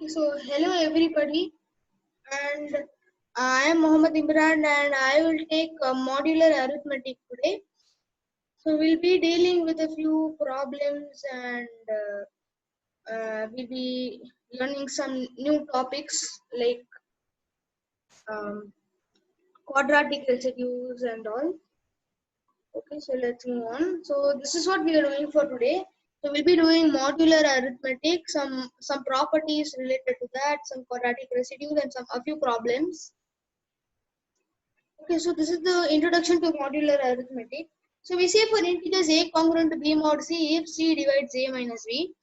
So, hello everybody, and I am Mohammed Imran, and I will take modular arithmetic today. So, we'll be dealing with a few problems, and we'll be learning some new topics like um, quadratic residues and all. Okay, so let's move on. So, this is what we are doing for today. So, we'll be doing modular arithmetic, some properties related to that, some quadratic residues, and a few problems. Okay, so this is the introduction to modular arithmetic. So we say for integers a congruent to b mod c if c divides a minus b,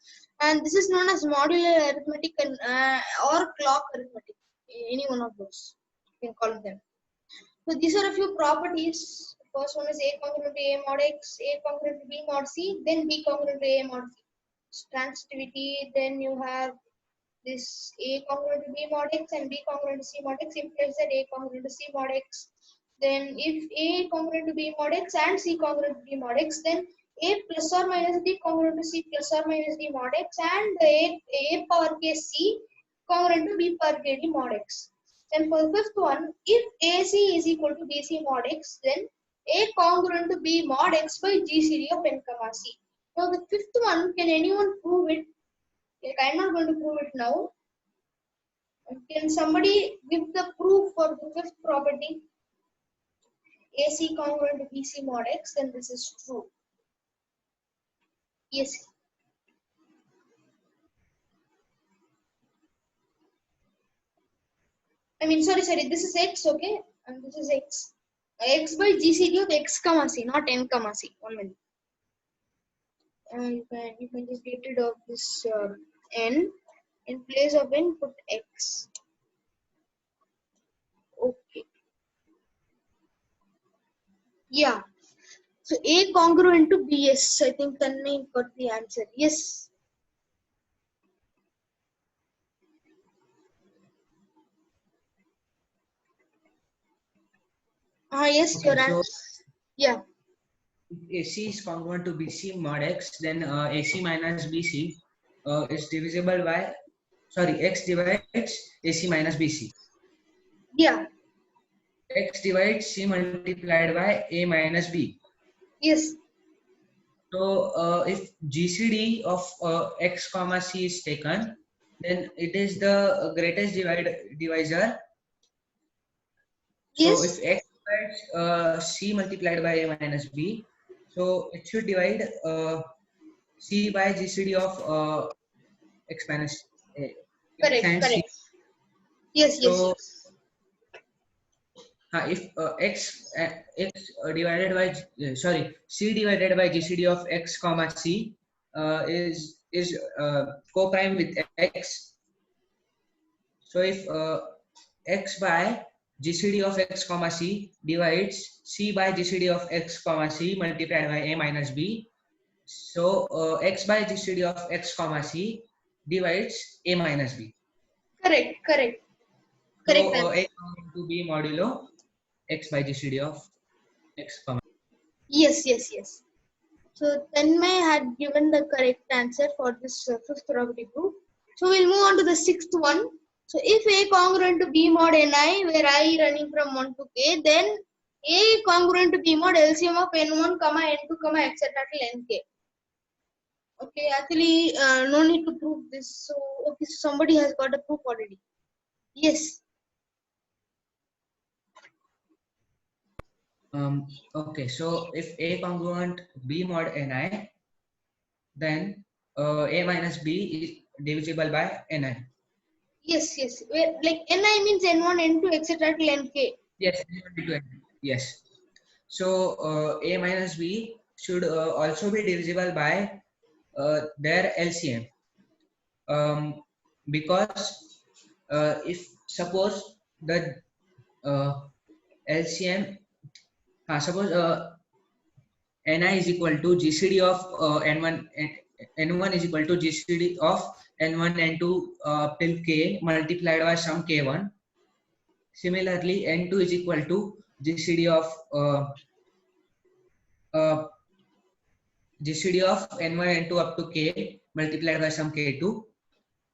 and this is known as modular arithmetic and, or clock arithmetic. Any one of those you can call them. So these are a few properties. First one is a congruent to a mod x, a congruent to b mod c, then b congruent to a mod c. Transitivity. Then you have this a congruent to b mod x and b congruent to c mod x implies that a congruent to c mod x. Then if a congruent to b mod x and c congruent to b mod x, then a plus or minus d congruent to c plus or minus d mod x, and a power k c congruent to b power k d mod x. Then for the fifth one, if ac is equal to bc mod x, then a congruent to b mod x by gcd of n comma c. Now the fifth one, can anyone prove it? Like, I'm not going to prove it now. Can somebody give the proof for the fifth property? AC congruent to BC mod X, then this is true. Yes. I mean, sorry, this is X, okay? And this is X. X by GCD of X comma C, not N comma C. 1 minute. You can just get rid of this N. In place of N, put X. Okay. Yeah. So A congruent to BS. I think Tanmay got the answer. Yes. Yes, Okay, your answer. Yeah. if AC is congruent to BC mod X, then AC minus BC is divisible by, X divides AC minus BC. Yeah. X divides C multiplied by A minus B. Yes. So if GCD of X comma C is taken, then it is the greatest divisor. So if Yes. X divides C multiplied by A minus B, so it should divide C by GCD of X minus X Correct. and C. Correct. Yes. Yes. So Yes. if divided by C divided by GCD of X comma C is co-prime with X. So if X by GCD of X comma C divides C by GCD of X comma C multiplied by A minus B. So X by GCD of X comma C divides A minus B. Correct. Correct. So Correct A answer. to B modulo X by GCD of X comma. Yes. Yes. Yes. So Tanmay had given the correct answer for this fifth property proof. So we'll move on to the sixth one. So if A congruent to B mod Ni, where I running from 1 to K, then A congruent to B mod LCM of N1, comma N2, comma etc. till Nk. Okay, actually, no need to prove this. So, okay, so somebody has got a proof already. Yes. Okay, so if A congruent B mod Ni, then A minus B is divisible by Ni. Yes, yes. Where, like Ni means N1, N2, etc. till Nk. Yes, yes. So A minus B should also be divisible by their LCM. Because if suppose the LCM, suppose Ni is equal to GCD of N1, N1 is equal to GCD of N1, N2 till K multiplied by some K1. Similarly, N2 is equal to GCD of uh, GCD of N1, N2 up to K multiplied by some K2.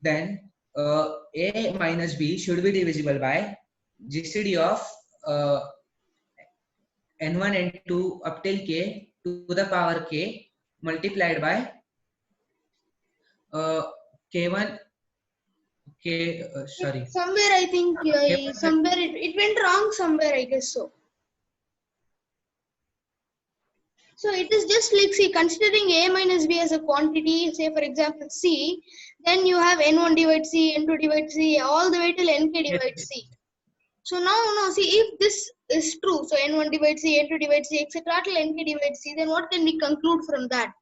Then A minus B should be divisible by GCD of n1 n2 up till k to the power k multiplied by k1 k sorry Somewhere I think k1 somewhere it went wrong somewhere, I guess so. So it is just like, see, considering A minus B as a quantity, say for example C, then you have N1 divide C, N2 divide C, all the way till Nk divide C. So now, see, if this is true, so N1 divide C, N2 divide C, etc. till Nk divide C, then what can we conclude from that?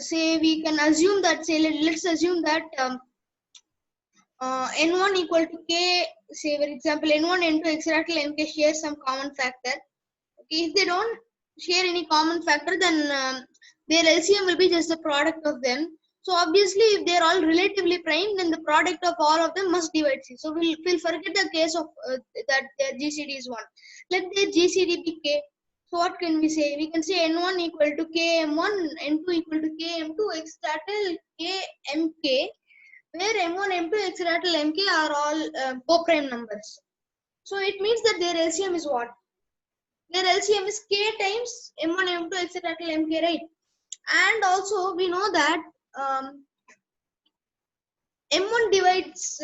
Say we can assume that, say, let's assume that N1 equal to K, say for example N1, N2, etc. till Nk share some common factor. Okay, if they don't share any common factor, then their LCM will be just the product of them. So obviously, if they are all relatively prime, then the product of all of them must divide C. So we'll forget the case of that their GCD is 1. Let their GCD be K. So what can we say? We can say N1 equal to KM1, N2 equal to KM2, etc. till KMK, where M1, M2, etc. till MK are all co-prime numbers. So it means that their LCM is what? Their LCM is K times M1, M2, etc. till MK, right? And also we know that M1 divides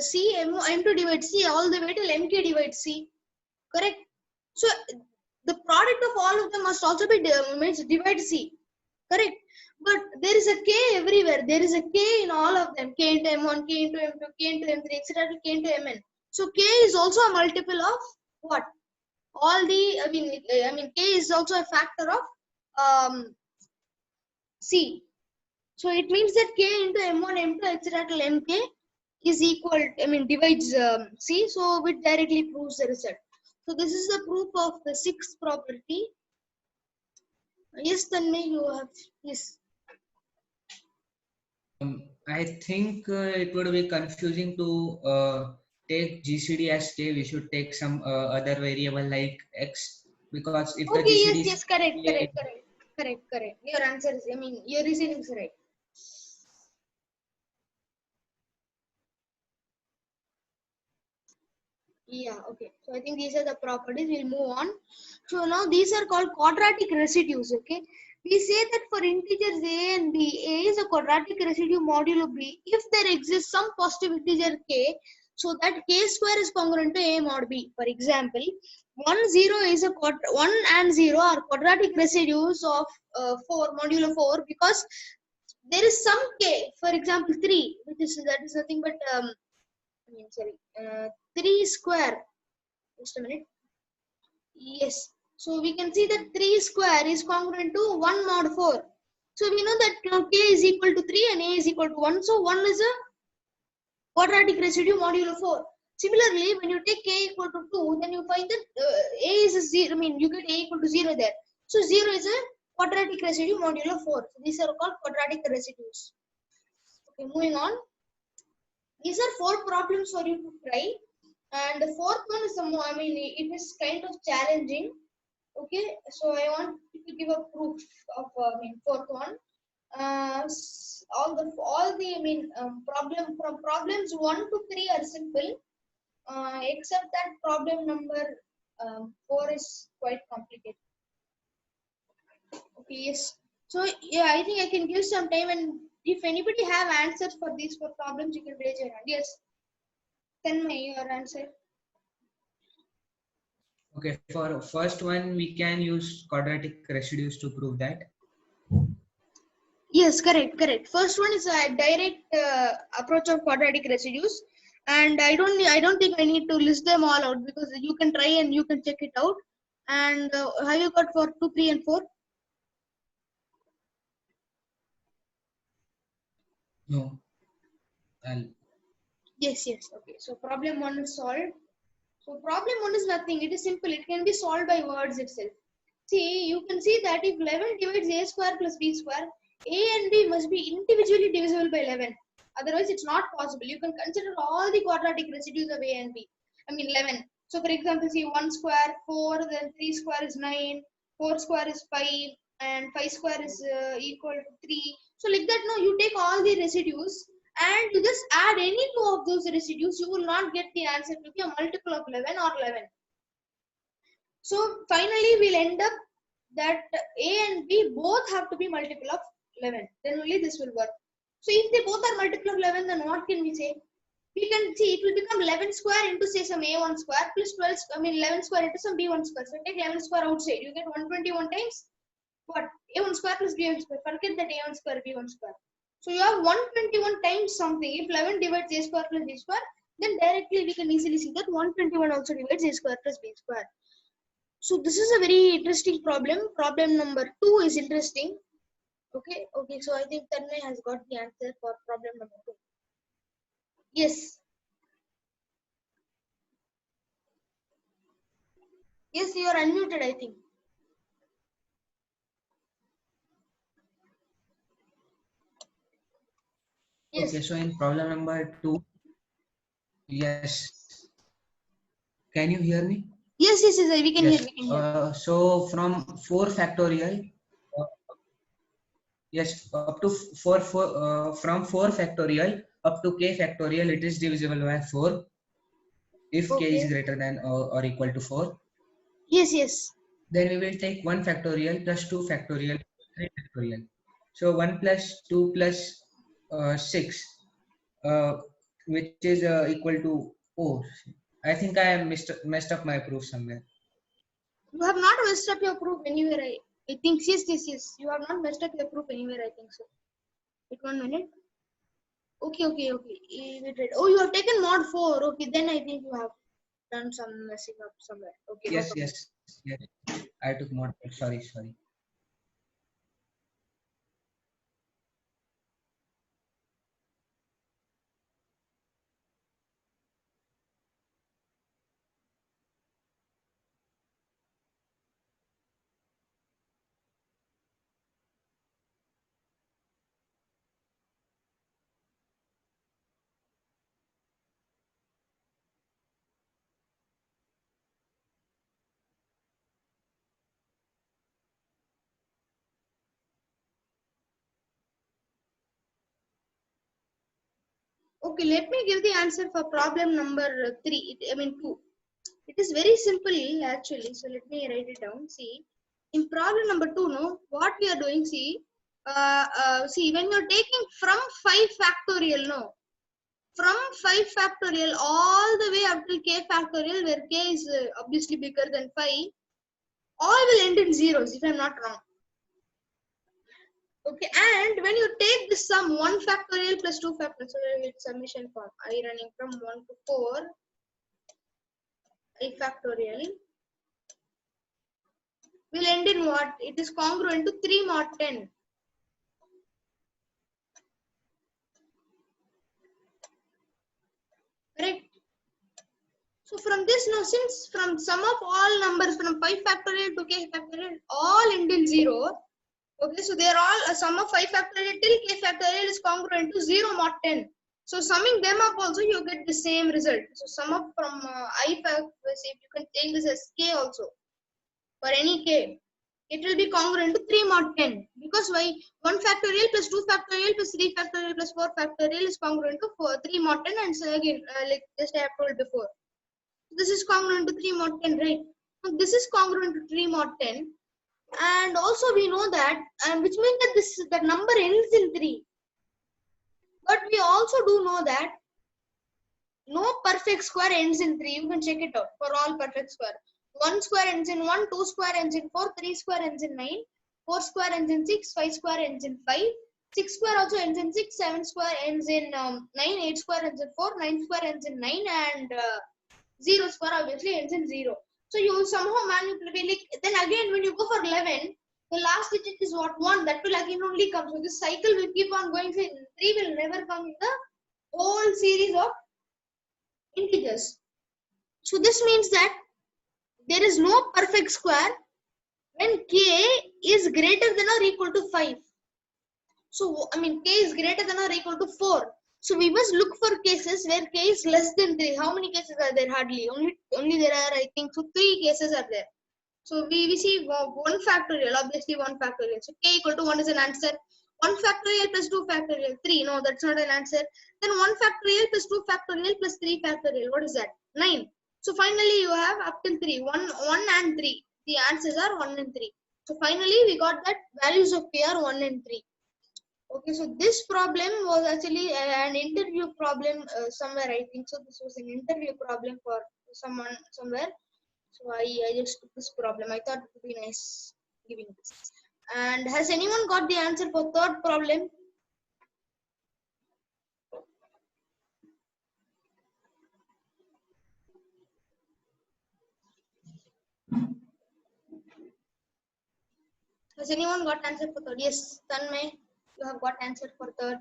C, M2 divides C all the way till MK divides C, correct? So the product of all of them must also be divide C, correct? But there is a K everywhere. There is a K in all of them. K into M1, K into M2, K into M3, etc. K into Mn. So K is also a multiple of what? All the, I mean K is also a factor of C. So it means that K into M1, M2, etc. till Mk is equal, divides C. So it directly proves the result. So this is the proof of the sixth property. Yes, Tanmay, you have, yes. I think it would be confusing to take GCD as K. We should take some other variable like X, because if the Okay, GCD yes, is correct. K, Your answer is, your reasoning is right. Yeah, okay. So I think these are the properties. We'll move on. So now these are called quadratic residues, okay? We say that for integers A and B, A is a quadratic residue modulo B if there exists some positive integer K, so that K square is congruent to A mod B. For example, 1, 0 is a 1 and 0 are quadratic residues of 4, modulo 4, because there is some K, for example 3, which is, that is nothing but 3 square. Just a minute. Yes. So we can see that 3 square is congruent to 1 mod 4. So we know that K is equal to 3 and A is equal to 1. So 1 is a quadratic residue modulo 4. Similarly, when you take K equal to 2, then you find that A is a 0. You get A equal to 0 there. So 0 is a quadratic residue modulo 4. So these are called quadratic residues. Okay, moving on. These are 4 problems for you to try. And the fourth one is it is kind of challenging. Okay, so I want to give a proof of fourth one. Problems 1 to 3 are simple, except that problem number 4 is quite complicated. Okay, yes. So yeah, I think I can give some time, and if anybody have answers for these 4 problems, you can raise your hand. Yes. Then your answer. okay, for first one we can use quadratic residues to prove that. Yes, correct. First one is a direct approach of quadratic residues, and I don't think I need to list them all out, because you can try and you can check it out. And have you got for 2, 3, and 4? No. Yes. Okay. So problem 1 is solved. So problem 1 is nothing. It is simple. It can be solved by words itself. See, you can see that if 11 divides A square plus B square, A and B must be individually divisible by 11. Otherwise, it's not possible. You can consider all the quadratic residues of A and B. 11. So, for example, see 1 square, 4, then 3 square is 9, 4 square is 5, and 5 square is equal to 3. So, like like that, no, you take all the residues and you just add any two of those residues, you will not get the answer to be a multiple of 11 or 11. So finally we'll end up that A and B both have to be multiple of 11. Then only this will work. So if they both are multiple of 11, then what can we say? We can see it will become 11 square into say some A1 square plus 12, 11 square into some B1 square. So take 11 square outside. You get 121 times what? A1 square plus B1 square. Forget that A1 square, B1 square. So you have 121 times something. If 11 divides A square plus B square, then directly we can easily see that 121 also divides A square plus B square. So this is a very interesting problem. Problem number 2 is interesting. Okay. So I think Tanmay has got the answer for problem number 2. Yes. Yes, you are unmuted, I think. Yes. Okay, so in problem number 2, yes. Can you hear me? Yes, we can Yes. hear. We can hear. So from 4 factorial, yes, up to 4, from 4 factorial up to k factorial, it is divisible by 4 if k is Okay. greater than or equal to 4. Yes. Then we will take 1 factorial plus 2 factorial, 3 factorial. So 1 plus 2 plus 6, which is equal to, oh, I think I messed up my proof somewhere. You have not messed up your proof anywhere. I think yes. You have not messed up your proof anywhere. I think so. Wait 1 minute. Okay. Oh, you have taken mod 4. Okay, then I think you have done some messing up somewhere. Okay, no problem. Yes. I took mod. Sorry. Okay, let me give the answer for problem number 3. 2. It is very simple actually. So let me write it down. See, in problem number 2, no, what we are doing, see, when you're taking from 5 factorial, no, from 5 factorial all the way up to k factorial, where k is obviously bigger than 5, all will end in zeros if I'm not wrong. Okay, and when you take the sum 1 factorial plus 2 factorial, so it's summation form, I running from 1 to 4, I factorial will end in what? It is congruent to 3 mod 10. Correct? So from this, now since from sum of all numbers from 5 factorial to k factorial all end in 0, okay, so they are all a sum of 5 factorial till k factorial is congruent to 0 mod 10. So summing them up also you get the same result. So sum up from I factorial, you can take this as k also. For any k, it will be congruent to 3 mod 10. Because why? 1 factorial plus 2 factorial plus 3 factorial plus 4 factorial is congruent to 3 mod 10, and so again, like just I have told before. This is congruent to 3 mod 10, right? So this is congruent to 3 mod 10. And also we know that, and which means that the number ends in 3. But we also do know that no perfect square ends in 3. You can check it out for all perfect square. 1 square ends in 1, 2 square ends in 4, 3 square ends in 9, 4 square ends in 6, 5 square ends in 5, 6 square also ends in 6, 7 square ends in 9, 8 square ends in 4, 9 square ends in 9, and 0 square obviously ends in 0. So you somehow manipulate. Then again, when you go for 11, the last digit is what? 1. That will again only come. So this cycle will keep on going. So 3 will never come in the whole series of integers. So this means that there is no perfect square when k is greater than or equal to 5. So k is greater than or equal to 4. So we must look for cases where k is less than 3. How many cases are there? Hardly. Only there are, I think, so 3 cases are there. So we see 1 factorial, obviously 1 factorial. So k equal to 1 is an answer. 1 factorial plus 2 factorial, 3. No, that's not an answer. Then 1 factorial plus 2 factorial plus 3 factorial. What is that? 9. So finally you have up till 3. 1 and 3. The answers are 1 and 3. So finally we got that values of k are 1 and 3. Okay, so this problem was actually an interview problem somewhere, I think. So this was an interview problem for someone somewhere. So I just took this problem. I thought it would be nice giving this. And has anyone got the answer for third problem? Has anyone got answer for third? Yes, Tanmay, you have got answer for third.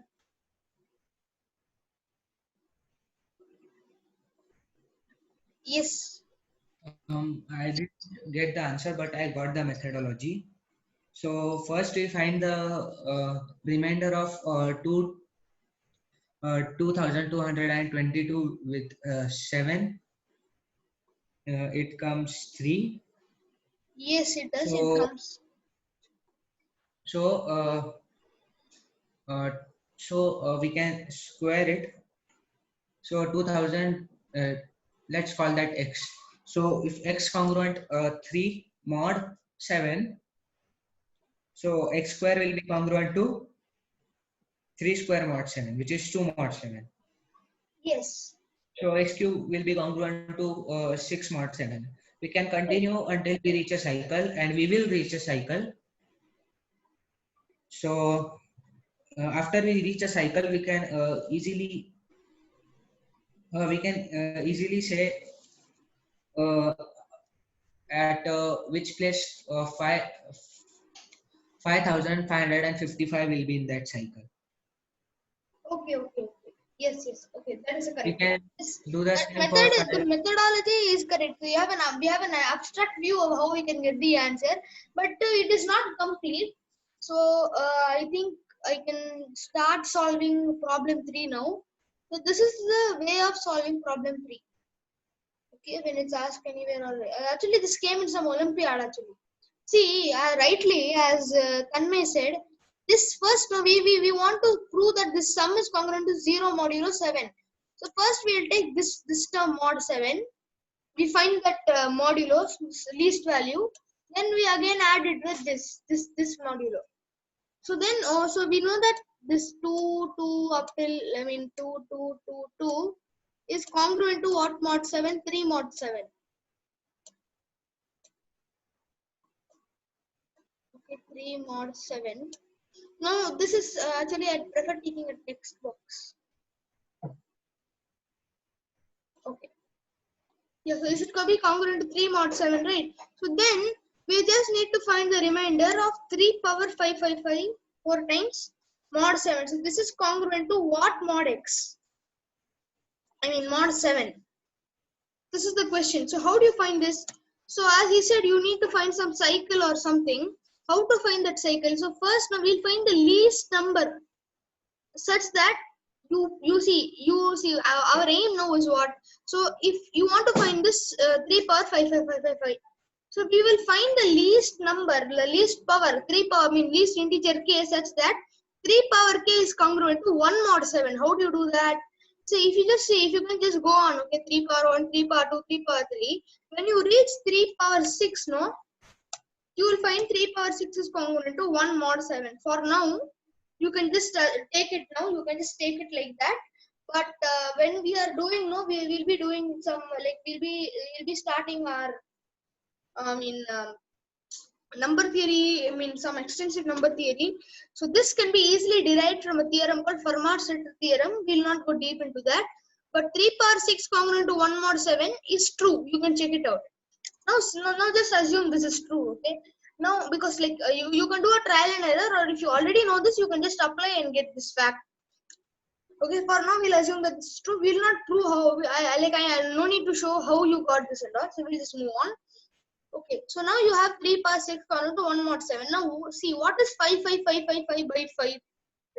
Yes. I didn't get the answer, but I got the methodology. So first we find the remainder of 2222 with 7. It comes 3. Yes, it does. It So comes. so uh, we can square it. So 2000. Let's call that x. So if x congruent 3 mod 7. So x square will be congruent to 3 square mod 7, which is 2 mod 7. Yes. So x cube will be congruent to 6 mod 7. We can continue until we reach a cycle, and we will reach a cycle. So after we reach a cycle, we can easily say at which place 5555 will be in that cycle. Okay. Yes. Okay, that is We correct. can Yes. do the That same for methodology is correct. We have an abstract view of how we can get the answer, but it is not complete. So I think I can start solving problem 3 now. So this is the way of solving problem 3. Okay, when it's asked anywhere or actually this came in some Olympiad actually. See, rightly as Tanmay said, this first we want to prove that this sum is congruent to 0 modulo 7. So first we will take this term mod 7. We find that modulo least value. Then we again add it with this modulo. So then so we know that this 2 up till 2 is congruent to what mod 7? 3 mod 7. Okay, 3 mod 7. No, this is actually I prefer taking a text box. Okay. Yeah, so is it could be congruent to 3 mod 7, right? So then we just need to find the remainder of 3 power 555 4 times mod 7. So this is congruent to what mod x? I mean mod 7. This is the question. So how do you find this? So as he said, you need to find some cycle or something. How to find that cycle? So first now we'll find the least number such that you see our aim now is what. So if you want to find this 3 power 55555, so we will find the least number, the least power 3 power, I mean least integer k, such that 3 power k is congruent to 1 mod 7. How do you do that? So if you just see, if you can just go on, okay, 3 power 1, 3 power 2, 3 power 3, when you reach 3 power 6, no, you will find 3 power 6 is congruent to 1 mod 7. For now, you can just take it now, you can just take it like that. But when we are doing, no, we will be doing some, like, we'll be starting our, number theory, some extensive number theory. So this can be easily derived from a theorem called Fermat-Central theorem. We'll not go deep into that. But 3 power 6 congruent to 1 mod 7 is true. You can check it out. Now just assume this is true, okay? Now, because like you can do a trial and error, or if you already know this, you can just apply and get this fact. Okay, for now we'll assume that this is true. We'll not prove how. I no need to show how you got this and all. So we'll just move on. Okay, so now you have 3 power 6 congruent to 1 mod 7. Now see, what is 55555 by 5?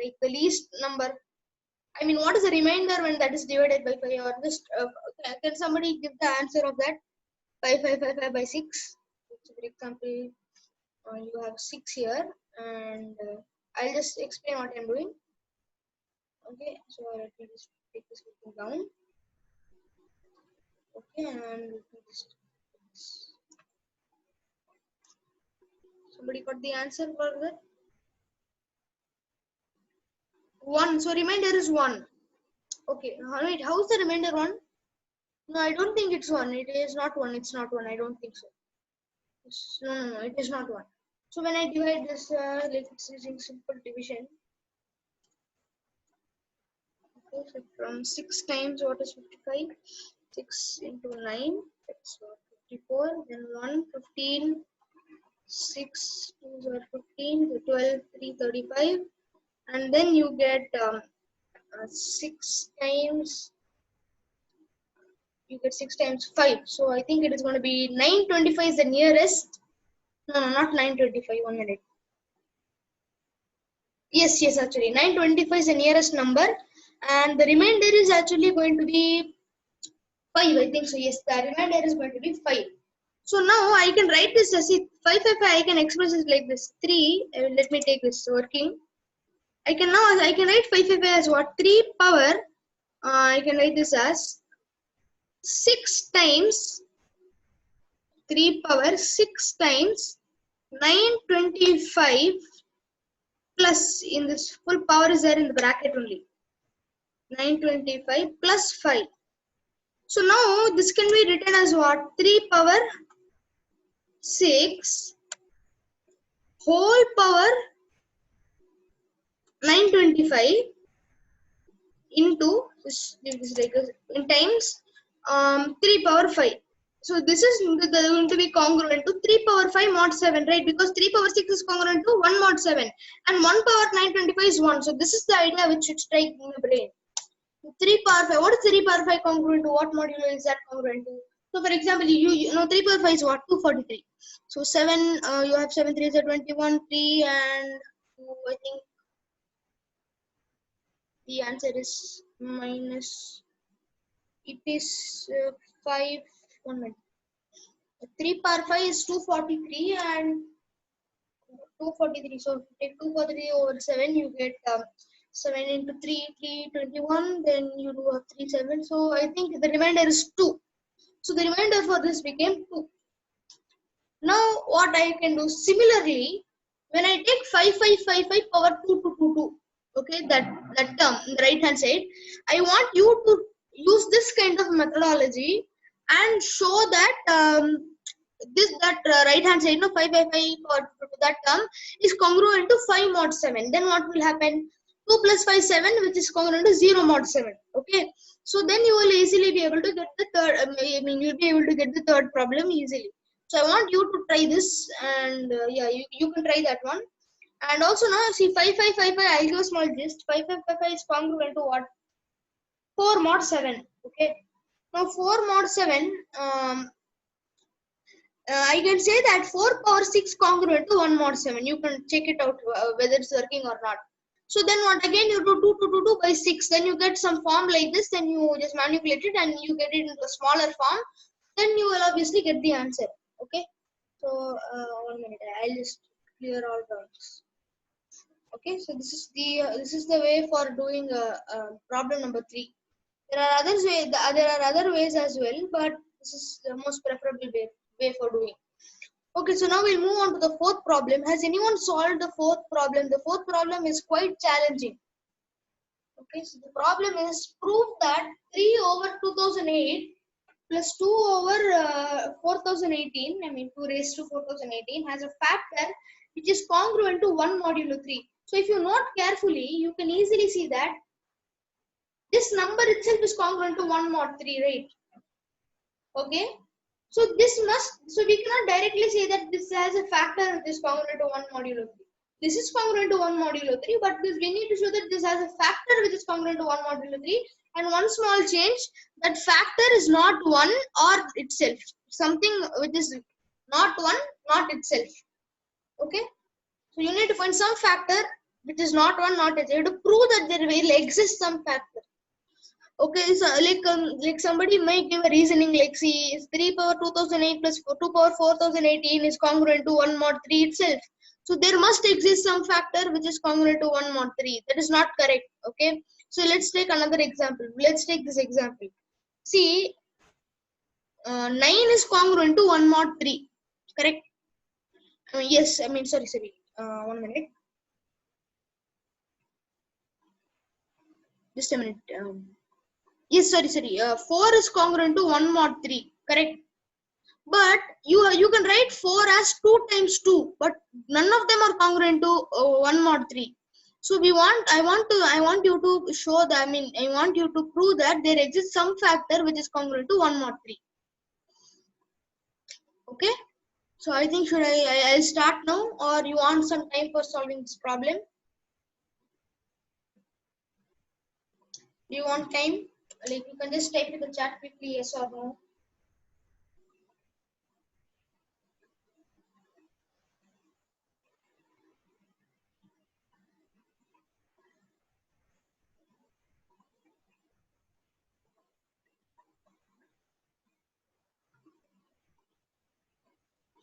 Like the least number. I mean, what is the remainder when that is divided by 5? Or just can somebody give the answer of that? 5555 by 6. So for example, you have 6 here, and I'll just explain what I'm doing. Okay, so let me just take this down. Okay, and let me just somebody got the answer for that? 1. So remainder is 1. Okay, wait, how is the remainder 1? No, I don't think it's 1. It is not 1. It's not 1. I don't think so. No, it is not 1. So when I divide this, like it's using simple division. Okay, so from 6 times what is 55? 6 into 9, that's 54. Then 1, 15, 6, 2 are 15, 12, 3, 35. And then you get 6 times, you get 6 times 5. So I think it is going to be 925 is the nearest. No, not 925. 1 minute. Yes, actually 925 is the nearest number, and the remainder is actually going to be 5. I think so. Yes, the remainder is going to be 5. So now I can write this as 555. I can express it like this. 3. Let me take this working. I can write 555 as what? 3 power. I can write this as 6 times 3 power 6 times 925 plus, in this full power is there in the bracket only, 925 plus 5. So now this can be written as what? 3 power 6 whole power 925 into this like in times 3 power 5. So this is going to be congruent to 3 power 5 mod 7, right? Because 3 power 6 is congruent to 1 mod 7 and 1 power 925 is 1. So this is the idea which should strike in the brain. 3 power 5. What is 3 power 5 congruent to? What modulo is that congruent to? So for example, you know 3 power 5 is what? 243. So 7, you have 7 3 is 21, 3 and 2, I think the answer is minus, it is 5, 1 minute. 3 power 5 is 243 and 243. So take 243 over 7, you get 7 into 3, 321. Then you do have 3, 7. So I think the remainder is 2. So the remainder for this became 2. Now what I can do similarly, when I take 5555 power 2 to 2, 2. Okay, that term in the right hand side, I want you to use this kind of methodology and show that right hand side, no, 555 or that term is congruent to 5 mod 7. Then what will happen? 2 plus 5 7, which is congruent to 0 mod 7. Okay, so then you will easily be able to get the third. You'll be able to get the third problem easily. So I want you to try this, and yeah, you can try that one. And also now see 5555, I'll give a small gist. 5555 is congruent to what? 4 mod 7. Okay, now 4 mod 7, I can say that 4 power 6 congruent to 1 mod 7. You can check it out whether it's working or not. So then what, again you do 2 by 6. Then you get some form like this. Then you just manipulate it and you get it into a smaller form. Then you will obviously get the answer. Okay. So 1 minute. I'll just clear all terms. Okay. So this is the way for doing problem number 3. There are other ways as well, but this is the most preferable way for doing. Okay, so now we'll move on to the fourth problem. Has anyone solved the fourth problem? The fourth problem is quite challenging. Okay, so the problem is prove that 3 over 2008 plus 2 over 4018, 2 raised to 4018 has a factor which is congruent to 1 modulo 3. So if you note carefully, you can easily see that this number itself is congruent to 1 mod 3, right? Okay. So we cannot directly say that this has a factor which is congruent to 1 modulo 3. This is congruent to 1 modulo 3, but we need to show that this has a factor which is congruent to 1 modulo 3. And one small change, that factor is not 1 or itself. Something which is not 1, not itself. Okay. So you need to find some factor which is not 1, not itself. You have to prove that there will exist some factor. Okay, so like somebody might give a reasoning like, see, 3 power 2008 plus 2 power 4018 is congruent to 1 mod 3 itself. So there must exist some factor which is congruent to 1 mod 3. That is not correct. Okay. So let's take another example. Let's take this example. See, 9 is congruent to 1 mod 3. Correct? Yes. Sorry. 1 minute. Just a minute. Yes. Sorry. 4 is congruent to 1 mod 3. Correct? But you can write 4 as 2 times 2, but none of them are congruent to 1 mod 3. So I want you to show that, I want you to prove that there exists some factor which is congruent to 1 mod 3. Okay? So I think I'll start now, or you want some time for solving this problem? Do you want time? Like, you can just type in the chat quickly, yes or no.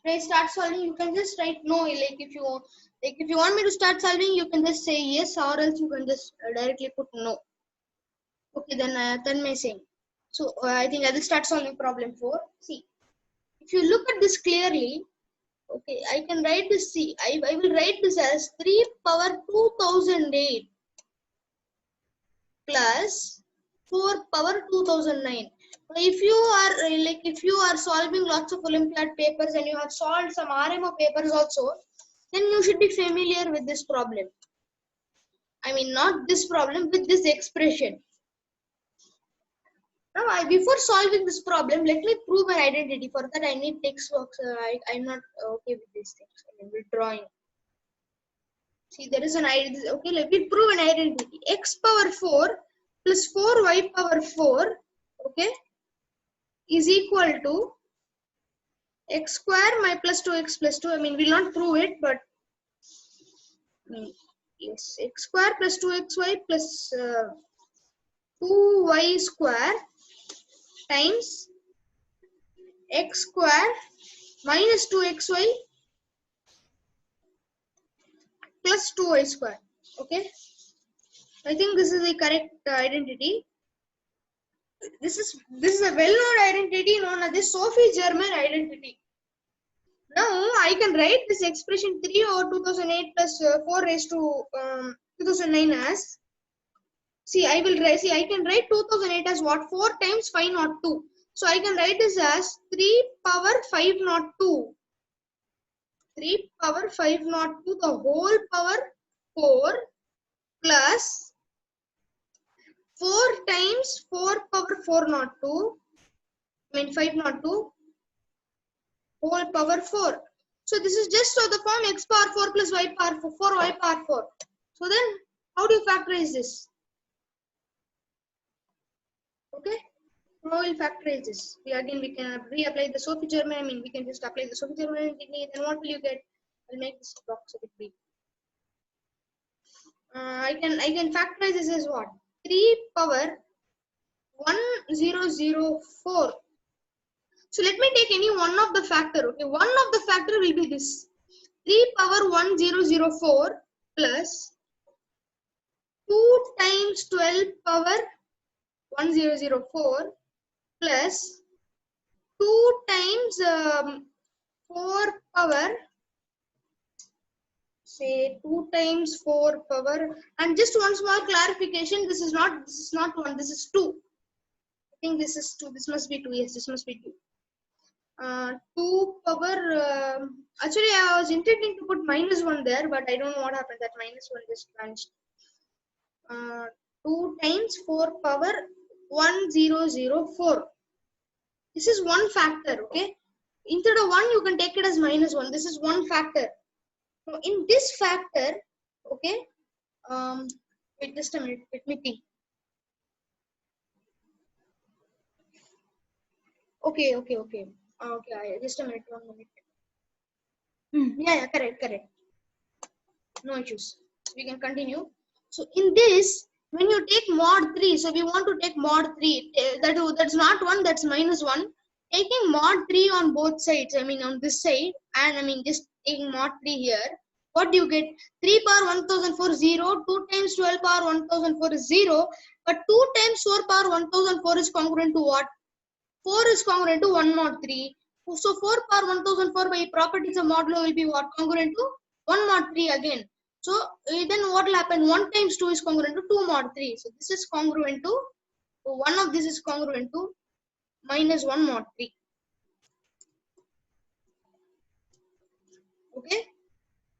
Should I start solving? You can just write no. Like if you want me to start solving, you can just say yes, or else you can just directly put no. Okay, then my saying. So I think I will start solving problem 4. See, if you look at this clearly, okay, I can write this. See, I will write this as 3 power 2008 plus 4 power 2009. If you are solving lots of Olympiad papers and you have solved some RMO papers also, then you should be familiar with this problem. Not this problem, with this expression. Now, before solving this problem, let me prove an identity. For that, I need text box. I'm not okay with these things. With drawing. See, there is an identity. Okay, let me prove an identity. X power 4 plus 4y power 4, okay, is equal to x square my plus 2x plus 2. We'll not prove it, but yes, x square plus 2xy plus 2y square times x square minus 2xy plus 2y square. Okay, I think this is the correct identity. This is a well-known identity known as the Sophie-Germain identity. Now I can write this expression 3 over 2008 plus 4 raised to 2009 as. I can write 2008 as what? 4 times 502. So I can write this as 3 power 502. 3 power 502, the whole power 4 plus 4 times 4 power 402. 502 whole power 4. So this is just the form x power 4 plus y power 4, y power 4. So then how do you factorize this? Okay, how will factorize this? We can reapply the Sophie-Germain. We can just apply the Sophie-Germain technique. Then what will you get? I'll make this box a bit big. I can factorize this as what? 3 power 1004. So let me take any one of the factor. Okay, one of the factor will be this 3 power 1004 plus 2 times 12 power 1004 plus 2 times 4 power, say 2 times 4 power, and just one small clarification, this is not 1, this is 2. I think this is 2, this must be 2, yes, this must be 2. 2 power, actually I was intending to put -1 there, but I don't know what happened, that -1 just vanished. 2 times 4 power 1004. This is one factor, okay? Instead of 1, you can take it as -1. This is one factor. So in this factor, okay, wait just a minute, let me think. Okay, just a minute, 1 minute. Yeah, correct. No issues. We can continue. So in this, when you take mod 3, so we want to take mod 3, that's not 1, that's -1. Taking mod 3 on both sides, on this side, and just taking mod 3 here. what do you get? 3 power 1004 is 0, 2 times 12 power 1004 is 0, but 2 times 4 power 1004 is congruent to what? 4 is congruent to 1 mod 3. So 4 power 1004 by properties of modulo will be what? Congruent to 1 mod 3 again. So then what will happen? 1 times 2 is congruent to 2 mod 3. So this is congruent to, one of this is congruent to minus 1 mod 3. Okay.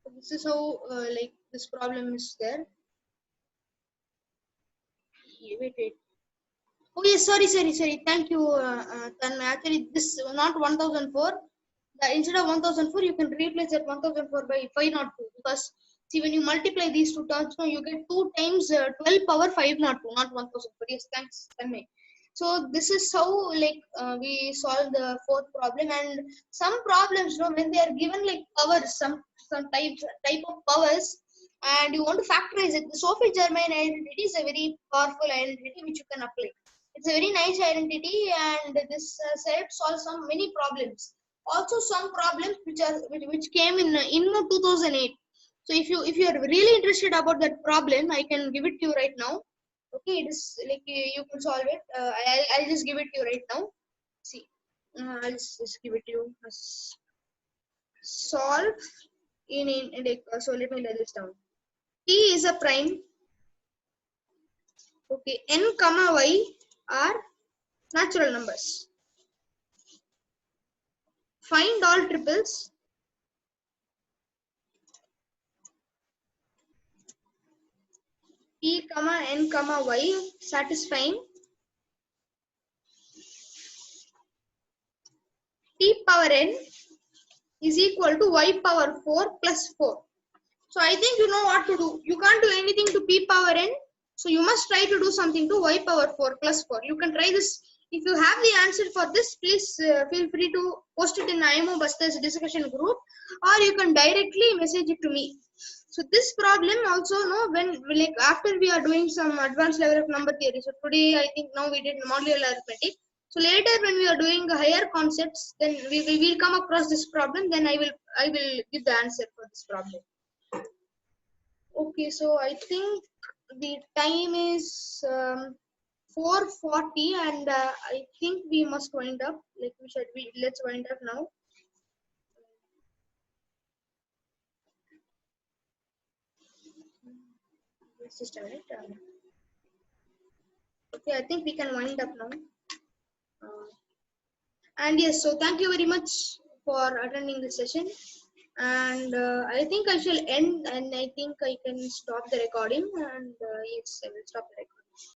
So this is how like this problem is there. Wait. Oh yes, sorry. Thank you, Tanmay. Actually, this not 1004. Instead of 1004, you can replace that 1004 by 502, because see, when you multiply these two terms, you get 2 times 12 power 502, not 1004. Yes, thanks, Tanmay. So this is how like we solve the fourth problem. And some problems, when they are given like powers, some type of powers, and you want to factorize it, the Sophie-Germain identity is a very powerful identity which you can apply. It's a very nice identity, and this helps solve some many problems. Also, some problems which came in INMO 2008. So if you are really interested about that problem, I can give it to you right now. Okay, it is like you can solve it. I'll just give it to you right now. See, I'll just give it to you. Solve in like, so let me write this down. P is a prime. Okay, n comma y are natural numbers. Find all triples. P comma n comma y satisfying P power n is equal to y power 4 plus 4. So I think you know what to do. You can't do anything to P power n. So you must try to do something to y power 4 plus 4. You can try this. If you have the answer for this, please feel free to post it in IMO Busters discussion group, or you can directly message it to me. So this problem also, when like after we are doing some advanced level of number theory. So today I think now we did modular arithmetic. So later when we are doing higher concepts, then we will come across this problem. Then I will give the answer for this problem. Okay, so I think the time is 4:40, and I think we must wind up. Like let's wind up now. Just a minute. Okay, I think we can wind up now. And yes, so thank you very much for attending this session. And I think I shall end, and I think I can stop the recording. And yes, I will stop the recording.